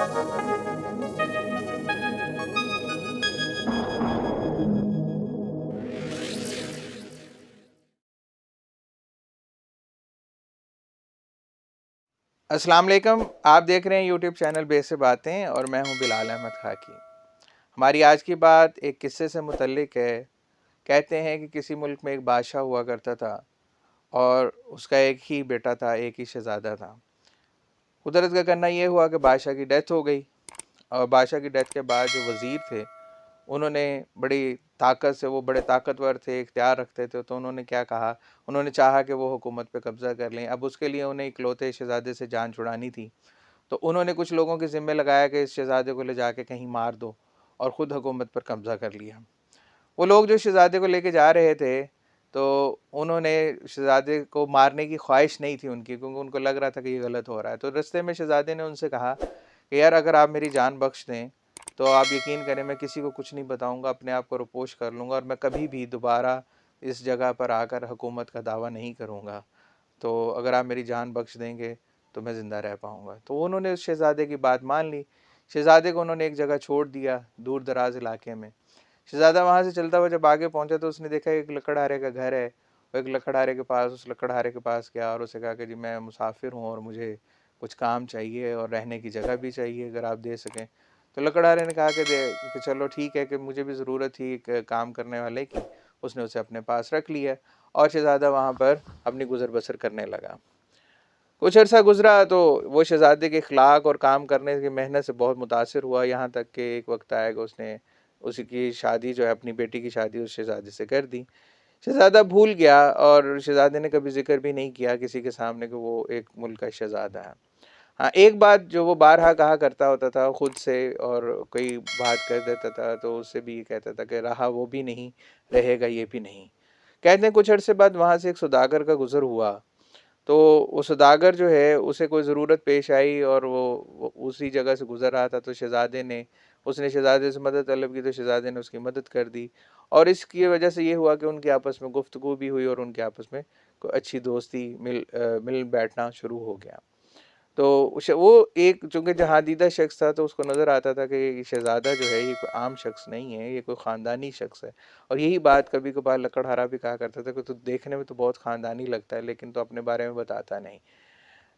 अस्सलाम वालेकुम। आप देख रहे हैं यूट्यूब चैनल बेस से बातें और मैं हूं बिलाल अहमद खाकी। हमारी आज की बात एक किस्से से मुतल्लिक है। कहते हैं कि किसी मुल्क में एक बादशाह हुआ करता था और उसका एक ही बेटा था, एक ही शहज़ादा था। कुदरत का करना ये हुआ कि बादशाह की डेथ हो गई और बादशाह की डेथ के बाद जो वज़ीर थे उन्होंने बड़ी ताकत से, वो बड़े ताकतवर थे, इख्तियार रखते थे, तो उन्होंने क्या कहा, उन्होंने चाहा कि वो हुकूमत पे कब्ज़ा कर लें। अब उसके लिए उन्हें इकलौते शहज़ादे से जान छुड़ानी थी। तो उन्होंने कुछ लोगों के ज़िम्मे लगाया कि इस शहज़ादे को ले जाके कहीं मार दो और ख़ुद हुकूमत पर कब्ज़ा कर लिया। वो लोग जो शहज़ादे को लेके जा रहे थे, तो उन्होंने शहज़ादे को मारने की ख्वाहिश नहीं थी उनकी, क्योंकि उनको लग रहा था कि ये गलत हो रहा है। तो रास्ते में शहज़ादे ने उनसे कहा कि यार अगर आप मेरी जान बख्श दें तो आप यकीन करें मैं किसी को कुछ नहीं बताऊंगा, अपने आप को रुपोश कर लूँगा और मैं कभी भी दोबारा इस जगह पर आकर हुकूमत का दावा नहीं करूँगा। तो अगर आप मेरी जान बख्श देंगे तो मैं ज़िंदा रह पाऊँगा। तो उन्होंने उस शहज़ादे की बात मान ली। शहज़ादे को उन्होंने एक जगह छोड़ दिया दूर दराज इलाके में। शहज़ादा वहाँ से चलता हुआ जब आगे पहुँचा तो उसने देखा एक लकड़हारे का घर है। वो एक लकड़हारे के पास, उस लकड़हारे के पास गया और उसे कहा कि जी मैं मुसाफिर हूँ और मुझे कुछ काम चाहिए और रहने की जगह भी चाहिए, अगर आप दे सकें। तो लकड़हारे ने कहा कि चलो ठीक है, कि मुझे भी ज़रूरत थी एक काम करने वाले की। उसने उसे अपने पास रख लिया और शहज़ादा वहाँ पर अपनी गुज़र बसर करने लगा। कुछ अर्सा गुजरा तो वो शहज़ादे के अखलाक और काम करने की मेहनत से बहुत मुतासिर हुआ, यहाँ तक कि एक वक्त आया कि उसने उसकी शादी जो है, अपनी बेटी की शादी उस शहज़ादे से कर दी। शहज़ादा भूल गया और शहज़ादे ने कभी जिक्र भी नहीं किया किसी के सामने कि वो एक मुल्क का शहज़ादा है। हाँ, एक बात जो वो बारहा कहा करता होता था खुद से और कोई बात कर देता था तो उससे भी ये कहता था कि रहा वो भी नहीं, रहेगा ये भी नहीं। कहते हैं कुछ अर्से बाद वहाँ से एक सौदागर का गुज़र हुआ। तो वो सौदागर जो है उसे कोई ज़रूरत पेश आई और वो उसी जगह से गुज़र रहा था। तो उसने शहज़ादे से मदद तलब की, तो शहज़ादे ने उसकी मदद कर दी और इसकी वजह से ये हुआ कि उनकी आपस में गुफ्तगू भी हुई और उनके आपस में कोई अच्छी दोस्ती मिल बैठना शुरू हो गया। तो वो एक चूँकि जहादीदा शख्स था तो उसको नज़र आता था कि ये शहज़ादा जो है ये कोई आम शख्स नहीं है, ये कोई ख़ानदानी शख्स है। और यही बात कभी कभार लकड़हारा भी कहा करता था कि तू देखने में तो बहुत ख़ानदानी लगता है लेकिन तो अपने बारे में बताता नहीं।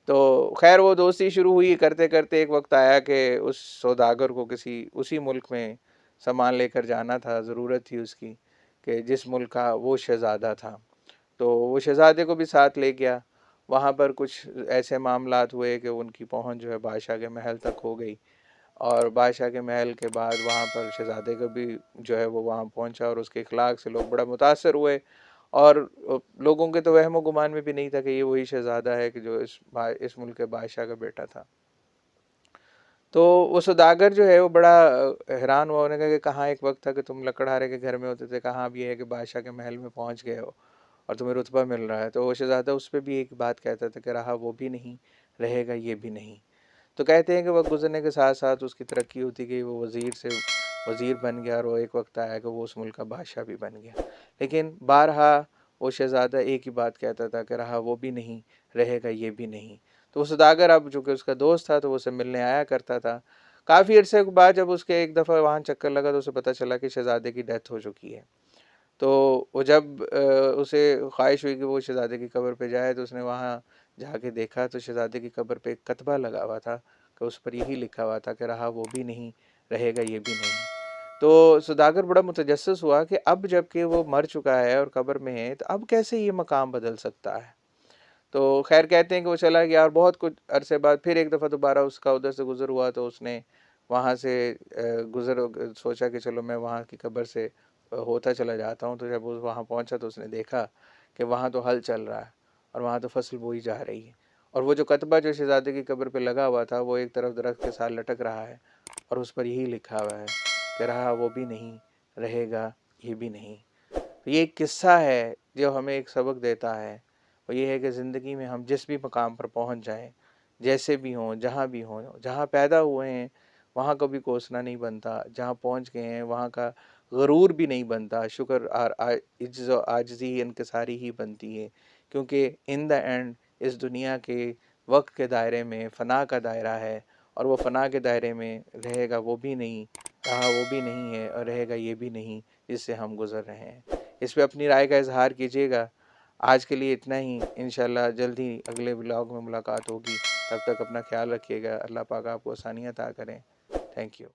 तो खैर वो दोस्ती शुरू हुई, करते करते एक वक्त आया कि उस सौदागर को किसी उसी मुल्क में सामान लेकर जाना था, ज़रूरत थी उसकी, कि जिस मुल्क का वो शहज़ादा था। तो वो शहज़ादे को भी साथ ले गया। वहाँ पर कुछ ऐसे मामलात हुए कि उनकी पहुँच जो है बादशाह के महल तक हो गई और बादशाह के महल के बाद वहाँ पर शहज़ादे का भी जो है वो वहाँ पहुँचा और उसके अखलाक से लोग बड़ा मुतासर हुए और लोगों के तो वहमो गुमान में भी नहीं था कि ये वही शहज़ादा है कि जो इस मुल्क के बादशाह का बेटा था। तो वो सौदागर जो है वो बड़ा हैरान हुआ, उन्होंने कहा कि कहाँ एक वक्त था कि तुम लकड़हारे के घर में होते थे, कहाँ अब ये है कि बादशाह के महल में पहुँच गए हो और तुम्हें रुतबा मिल रहा है। तो वो शहज़ादा उस पर भी एक बात कहता था कि रहा वो भी नहीं, रहेगा ये भी नहीं। तो कहते हैं कि वक्त गुजरने के साथ साथ उसकी तरक्की होती गई, वो वज़ीर से वज़ीर बन गया और वो एक वक्त आया कि वो उस मुल्क का बादशाह भी बन गया। लेकिन बारहा वो शहज़ादा एक ही बात कहता था कि रहा वो भी नहीं, रहेगा ये भी नहीं। तो वो सौदागर अब जो कि उसका दोस्त था तो वो उसे मिलने आया करता था। काफ़ी अरसे के बाद जब उसके एक दफ़ा वहाँ चक्कर लगा तो उसे पता चला कि शहज़ादे की डेथ हो चुकी है। तो वो जब उसे ख्वाहिश हुई कि वो शहज़ादे की कब्र पे जाए तो उसने वहाँ जाके देखा तो शहज़ादे की कब्र पे एक कतबा लगा हुआ था कि उस पर यही लिखा हुआ था कि रहा वो भी नहीं, रहेगा ये भी नहीं। तो सौदागर बड़ा मुतजस्सिस हुआ कि अब जबकि वो मर चुका है और कब्र में है तो अब कैसे ये मकाम बदल सकता है। तो खैर कहते हैं कि वो चला गया और बहुत कुछ अरसे बाद फिर एक दफ़ा दोबारा उसका उधर से गुज़र हुआ तो उसने वहाँ से गुज़र सोचा कि चलो मैं वहाँ की कब्र से होता चला जाता हूँ। तो जब वो वहाँ पहुँचा तो उसने देखा कि वहाँ तो हल चल रहा है और वहाँ तो फसल बोई जा रही है और वो जो कतबा जो शहज़ादे की कब्र पे लगा हुआ था वो एक तरफ दरख्त के साथ लटक रहा है और उस पर यही लिखा हुआ है कि रहा वो भी नहीं, रहेगा ये भी नहीं। तो ये एक किस्सा है जो हमें एक सबक देता है, और ये है कि ज़िंदगी में हम जिस भी मकाम पर पहुँच जाएं, जैसे भी हों, जहाँ पैदा हुए हैं वहाँ कभी कोसना नहीं बनता, जहाँ पहुँच गए हैं वहाँ का गरूर भी नहीं बनता, शुक्र और इज्ज़ और आजिज़ी इनकिसारी ही बनती है। क्योंकि इन द एंड इस दुनिया के वक्त के दायरे में फ़ना का दायरा है और वो फ़ना के दायरे में रहेगा वो भी नहीं, रहा वो भी नहीं है और रहेगा ये भी नहीं जिससे हम गुज़र रहे हैं। इस पे अपनी राय का इज़हार कीजिएगा। आज के लिए इतना ही, इंशाल्लाह जल्द ही अगले व्लॉग में मुलाकात होगी। तब तक अपना ख्याल रखिएगा। अल्लाह पाक आपको आसानियाँ अता करें। Thank you.